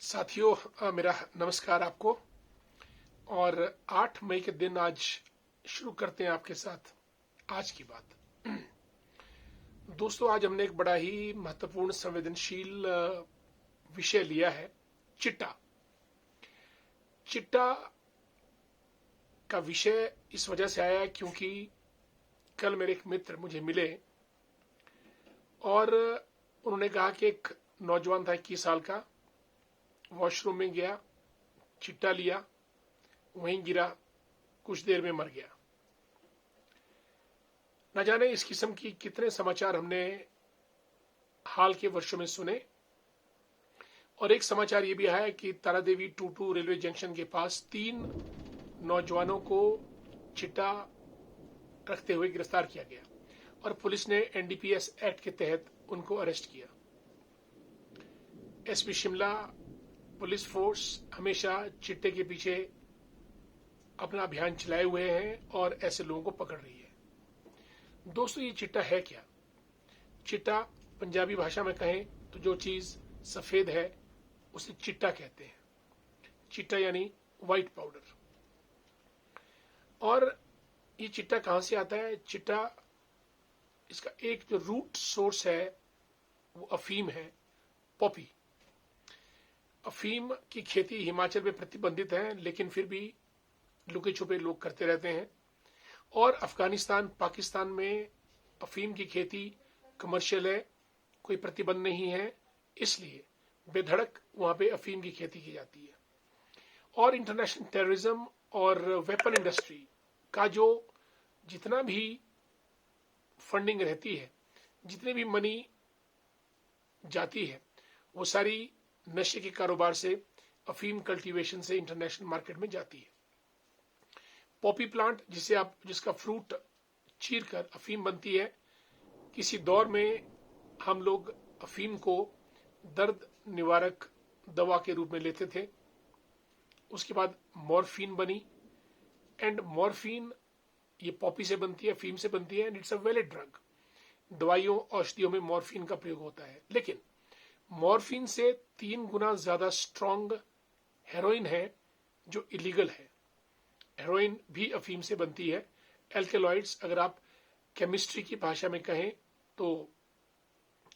साथियों, मेरा नमस्कार आपको। और 8 मई के दिन आज शुरू करते हैं आपके साथ आज की बात। दोस्तों, आज हमने एक बड़ा ही महत्वपूर्ण संवेदनशील विषय लिया है, चिट्टा। चिट्टा का विषय इस वजह से आया क्योंकि कल मेरे एक मित्र मुझे मिले और उन्होंने कहा कि एक नौजवान था 21 साल का, वॉशरूम में गया, चिट्टा लिया, वहीं गिरा, कुछ देर में मर गया। न जाने इस किस्म की कितने समाचार हमने हाल के वर्षों में सुने। और एक समाचार ये भी आया कि तारादेवी टूटू रेलवे जंक्शन के पास 3 नौजवानों को चिट्टा रखते हुए गिरफ्तार किया गया और पुलिस ने एनडीपीएस एक्ट के तहत उनको अरेस्ट किया। एसपी शिमला पुलिस फोर्स हमेशा चिट्टे के पीछे अपना अभियान चलाए हुए हैं और ऐसे लोगों को पकड़ रही है। दोस्तों, ये चिट्टा है क्या? चिट्टा पंजाबी भाषा में कहें तो जो चीज सफेद है उसे चिट्टा कहते हैं। चिट्टा यानी व्हाइट पाउडर। और ये चिट्टा कहां से आता है? चिट्टा, इसका एक जो रूट सोर्स है वो अफीम है, पॉपी। अफीम की खेती हिमाचल में प्रतिबंधित है, लेकिन फिर भी लुके छुपे लोग करते रहते हैं। और अफगानिस्तान, पाकिस्तान में अफीम की खेती कमर्शियल है, कोई प्रतिबंध नहीं है, इसलिए बेधड़क वहां पे अफीम की खेती की जाती है। और इंटरनेशनल टेररिज्म और वेपन इंडस्ट्री का जो जितना भी फंडिंग रहती है, जितनी भी मनी जाती है, वो सारी नशे के कारोबार से, अफीम कल्टीवेशन से इंटरनेशनल मार्केट में जाती है। पॉपी प्लांट जिसका फ्रूट चीर कर अफीम बनती है। किसी दौर में हम लोग अफीम को दर्द निवारक दवा के रूप में लेते थे। उसके बाद मॉर्फिन बनी, एंड मॉर्फिन ये पॉपी से बनती है, अफीम से बनती है, and it's a valid drug. दवाइयों, औषधियों में मॉर्फिन का प्रयोग होता है। लेकिन मॉर्फिन से 3 गुना ज्यादा स्ट्रॉन्ग हेरोइन है जो इलीगल है। हेरोइन भी अफीम से बनती है। एल्केलॉइड्स, अगर आप केमिस्ट्री की भाषा में कहें तो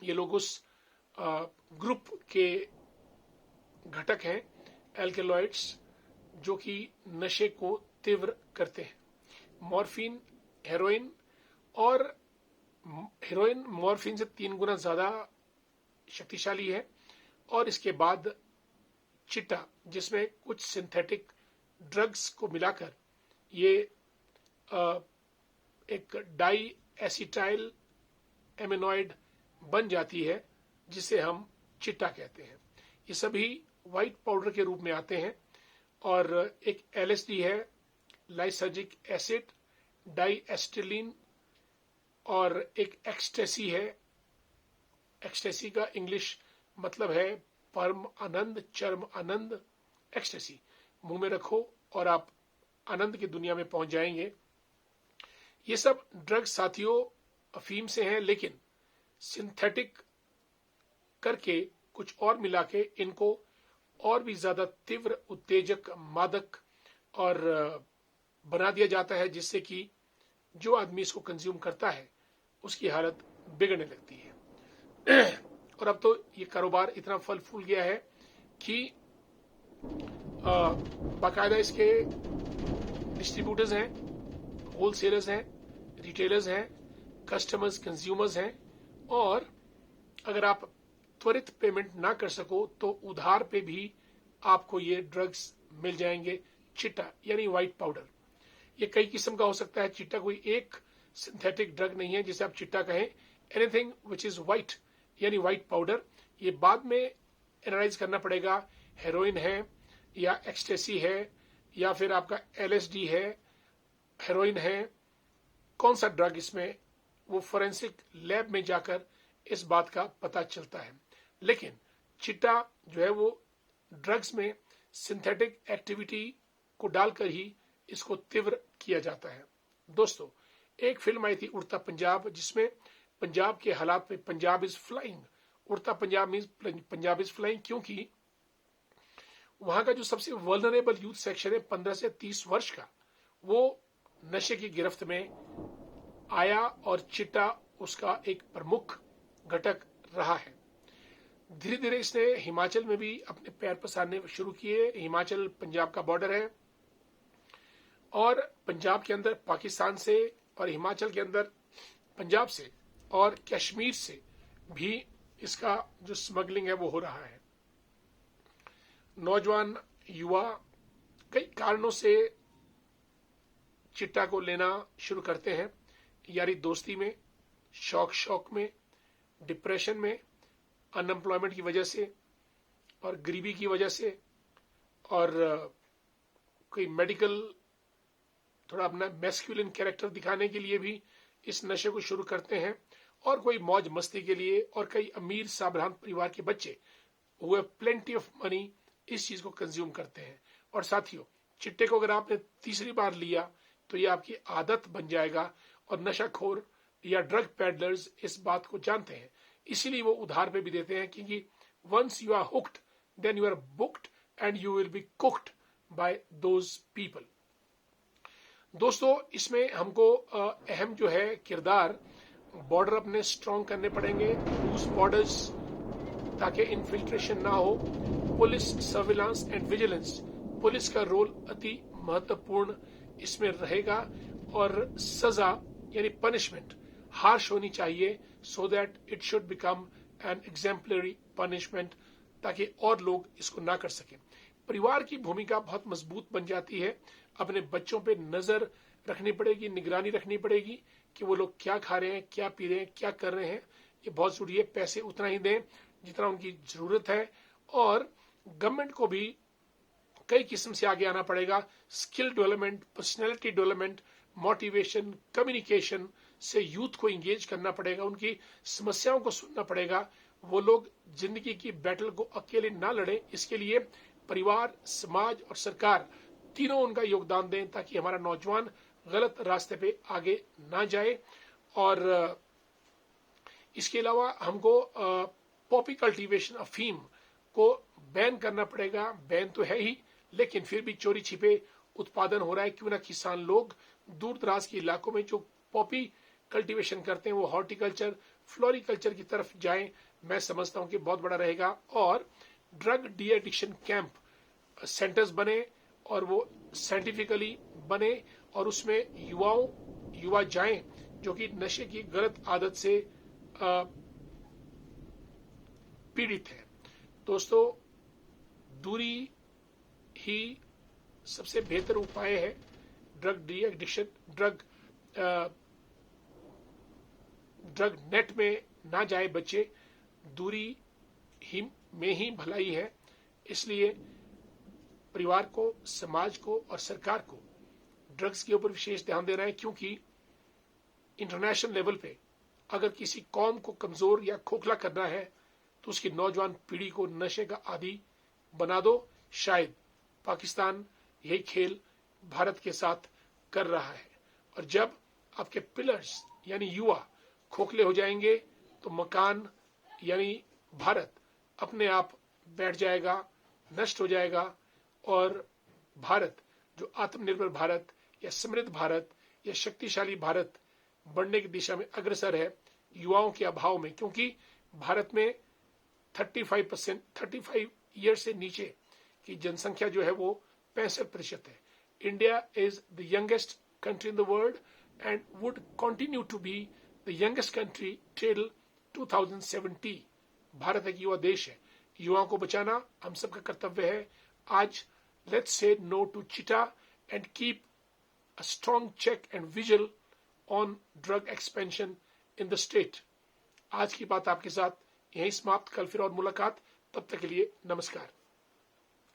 ये लोग उस ग्रुप के घटक हैं, एल्केलॉइड्स, जो कि नशे को तीव्र करते हैं। मॉर्फिन, हेरोइन, और हेरोइन मॉर्फिन से 3 गुना ज्यादा शक्तिशाली है। और इसके बाद चिट्टा, जिसमें कुछ सिंथेटिक ड्रग्स को मिलाकर ये एक डाई एसिटाइल एमिनॉइड बन जाती है, जिसे हम चिट्टा कहते हैं। ये सभी व्हाइट पाउडर के रूप में आते हैं। और एक एलएसडी है, लाइसर्जिक एसिड डाई एस्टिलीन, और एक एक्सटेसी है। एक्सटेसी का इंग्लिश मतलब है परम आनंद, चरम आनंद। एक्सटेसी मुंह में रखो और आप आनंद की दुनिया में पहुंच जाएंगे। ये सब ड्रग्स साथियों अफीम से हैं, लेकिन सिंथेटिक करके कुछ और मिला के इनको और भी ज्यादा तीव्र, उत्तेजक, मादक और बना दिया जाता है, जिससे कि जो आदमी इसको कंज्यूम करता है उसकी हालत बिगड़ने लगती है। और अब तो ये कारोबार इतना फल फूल गया है कि बाकायदा इसके डिस्ट्रीब्यूटर्स हैं, होलसेलर्स हैं, रिटेलर्स हैं, कस्टमर्स, कंज्यूमर्स हैं। और अगर आप त्वरित पेमेंट ना कर सको तो उधार पे भी आपको ये ड्रग्स मिल जाएंगे। चिट्टा यानी व्हाइट पाउडर, ये कई किस्म का हो सकता है। चिट्टा कोई एक सिंथेटिक ड्रग नहीं है जिसे आप चिट्टा कहें। एनीथिंग विच इज व्हाइट यानी व्हाइट पाउडर, ये बाद में एनालाइज करना पड़ेगा। हेरोइन है या एक्सटेसी है या फिर आपका एलएसडी है, हेरोइन है, कौन सा ड्रग इसमें, वो फोरेंसिक लैब में जाकर इस बात का पता चलता है। लेकिन चिट्टा जो है वो ड्रग्स में सिंथेटिक एक्टिविटी को डालकर ही इसको तीव्र किया जाता है। दोस्तों, एक फिल्म आई थी उड़ता पंजाब, जिसमें पंजाब के हालात में पंजाब इज फ्लाइंग, उड़ता Punjab means Punjab is flying, क्योंकि वहां का जो सबसे वल्नरेबल यूथ सेक्शन है 15 से 30 वर्ष का, वो नशे की गिरफ्त में आया और चिट्टा उसका एक प्रमुख घटक रहा है। धीरे धीरे इसने हिमाचल में भी अपने पैर पसारने शुरू किए। हिमाचल पंजाब का बॉर्डर है और पंजाब के अंदर पाकिस्तान से और हिमाचल के अंदर पंजाब से और कश्मीर से भी इसका जो स्मगलिंग है वो हो रहा है। नौजवान युवा कई कारणों से चिट्टा को लेना शुरू करते हैं। यारी दोस्ती में, शौक में, डिप्रेशन में, अनएम्प्लॉयमेंट की वजह से और गरीबी की वजह से, और कोई मेडिकल थोड़ा अपना मैस्कुलिन कैरेक्टर दिखाने के लिए भी इस नशे को शुरू करते हैं, और कोई मौज मस्ती के लिए, और कई अमीर सावधान परिवार के बच्चे हुए प्लेंटी ऑफ मनी इस चीज को कंज्यूम करते हैं। और साथियों, चिट्टे को अगर आपने तीसरी बार लिया तो ये आपकी आदत बन जाएगा, और नशाखोर या ड्रग पैडलर्स इस बात को जानते हैं, इसीलिए वो उधार पे भी देते हैं, क्योंकि once you are hooked then you are booked and you will be cooked by those people. दोस्तों, इसमें हमको अहम जो है किरदार, बॉर्डर अपने स्ट्रांग करने पड़ेंगे, लूज बॉर्डर्स ताकि इन्फिल्ट्रेशन ना हो, police surveillance and vigilance, police का रोल अति महत्वपूर्ण इसमें रहेगा, और सजा यानी पनिशमेंट हार्श होनी चाहिए, so that it should become an exemplary punishment, ताकि और लोग इसको ना कर सकें। परिवार की भूमिका बहुत मजबूत बन जाती है। अपने बच्चों पे नजर रखनी पड़ेगी, निगरानी रखनी पड़ेगी कि वो लोग क्या खा रहे हैं, क्या पी रहे हैं, क्या कर रहे हैं। ये बहुत जरूरी है। पैसे उतना ही दें जितना उनकी जरूरत है, और गवर्नमेंट को भी कई किस्म से आगे आना पड़ेगा। Skill development, personality development, motivation, communication से यूथ को इंगेज करना पड़ेगा, उनकी समस्याओं को सुनना पड़ेगा। वो लोग जिंदगी की बैटल को अकेले ना लड़े, इसके लिए परिवार, समाज और सरकार तीनों उनका योगदान दें, ताकि हमारा नौजवान गलत रास्ते पे आगे ना जाए। और इसके अलावा हमको पॉपी कल्टीवेशन, अफीम को बैन करना पड़ेगा। बैन तो है ही, लेकिन फिर भी चोरी छिपे उत्पादन हो रहा है। क्यों ना किसान लोग दूर दराज के इलाकों में जो पॉपी कल्टीवेशन करते हैं वो हॉर्टिकल्चर, फ्लोरिकल्चर की तरफ जाएं। मैं समझता हूं कि बहुत बड़ा रहेगा। और drug de addiction camp centres बने, और वो साइंटिफिकली बने, और उसमें युवा जाएं जो कि नशे की गलत आदत से पीड़ित है। दोस्तों, दूरी ही सबसे बेहतर उपाय है। Drug de addiction, drug net में ना जाए बच्चे, दूरी ही में ही भलाई है। इसलिए परिवार को, समाज को और सरकार को ड्रग्स के ऊपर विशेष ध्यान देना है, क्योंकि इंटरनेशनल लेवल पे अगर किसी कौम को कमजोर या खोखला करना है तो उसकी नौजवान पीढ़ी को नशे का आदी बना दो। शायद पाकिस्तान यही खेल भारत के साथ कर रहा है, और जब आपके पिलर्स यानी युवा खोखले हो जाएंगे तो मकान यानी भारत अपने आप बैठ जाएगा, नष्ट हो जाएगा। और भारत जो आत्मनिर्भर भारत या समृद्ध भारत या शक्तिशाली भारत बनने की दिशा में अग्रसर है, युवाओं के अभाव में, क्योंकि भारत में 35 ईयर से नीचे की जनसंख्या जो है वो 65% है। India is the youngest country in the world and would continue to be the youngest country till 2070। भारत एक युवा देश है। युवाओं को बचाना हम सबका कर्तव्य है। आज let's say no to chitta and keep a strong check and vigil on drug expansion in the state. आज की बात आपके साथ यहीं समाप्त। कल फिर और मुलाकात। तब तक के लिए नमस्कार।